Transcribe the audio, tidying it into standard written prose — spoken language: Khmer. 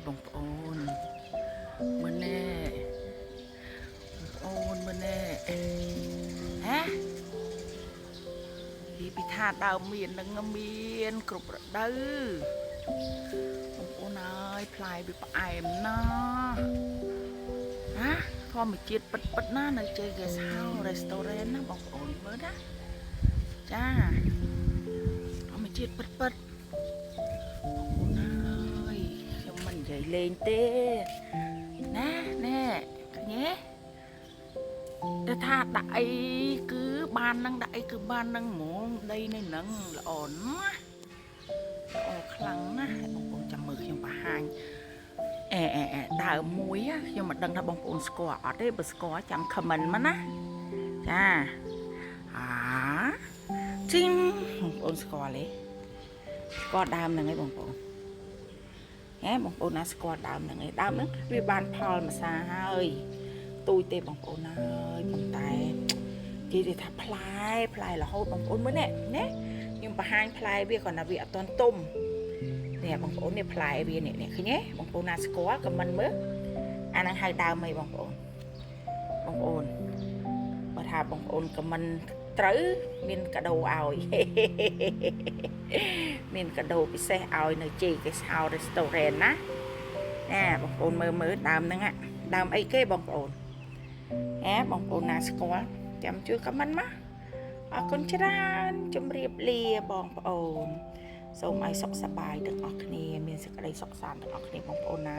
បងប្អូនមើលណែបងប្អូនមើលណែហ៎ពីថាដើមមាននឹងមានគ្រប់រដូវបងប្អូនអើយផ្លែវាផ្អែមណាស់ណាធម្មជាតិពិតណានៅជ័យ Guest House Restaurant ណាបងប្អូនមើលណាចាធម្មជាតិពិតបងប្អូនអើយខ្ញុំមិននិយាយលេងទេណាណែឃើញទេតែថាដាក់អីគឺបាននឹងដាក់អីគឺបាននឹងហ្មងដីនៅនឹងល្អណាស់ល្អខ្លាំងណាស់បងប្អូនចាំមើលខ្ញុំបង្ហាញដើមមួយខ្ញុំមិនដឹងថាបងប្អូនស្គាល់អត់ទេបើស្គាល់ចាំ comment មកណាចាជីងបងប្អូនស្គាល់ទេស្គាល់ដើមហ្នឹងឯងបងប្អូនបងប្អូនណាស្គាល់ដើមហ្នឹងឯងដើមហ្នឹងវាបានផលម្សាហើយទូចទេបងប្អូនអើយប៉ុន្តែគេនិយាយថាផ្លែរហូតបងប្អូនមើលនេះខ្ញុំបង្ហាញផ្លែវាគាត់ថាវាអត់ទាន់ទុំនេះបងប្អូននេះផ្លែវានេះឃើញទេបងប្អូនណាស្គាល់ខមមិនមើលអាហ្នឹងហៅដើមអីបងប្អូនបើថាបងប្អូនខមមិនត្រូវមានកាដូឲ្យមានកាដូពិសេសឲ្យនៅជ័យ Guest House Restaurant ណាបងប្អូនមើលដើមហ្នឹងដើមអីគេបងប្អូនបងប្អូនណាស្គាល់ចាំជួយខមមិនមកអរគុណច្រើនជម្រាបលាបងប្អូនសូមឲ្យសុខសប្បាយទាំងអស់គ្នាមានសេចក្តីសុខសាន្តទាំងអស់គ្នាបងប្អូនណា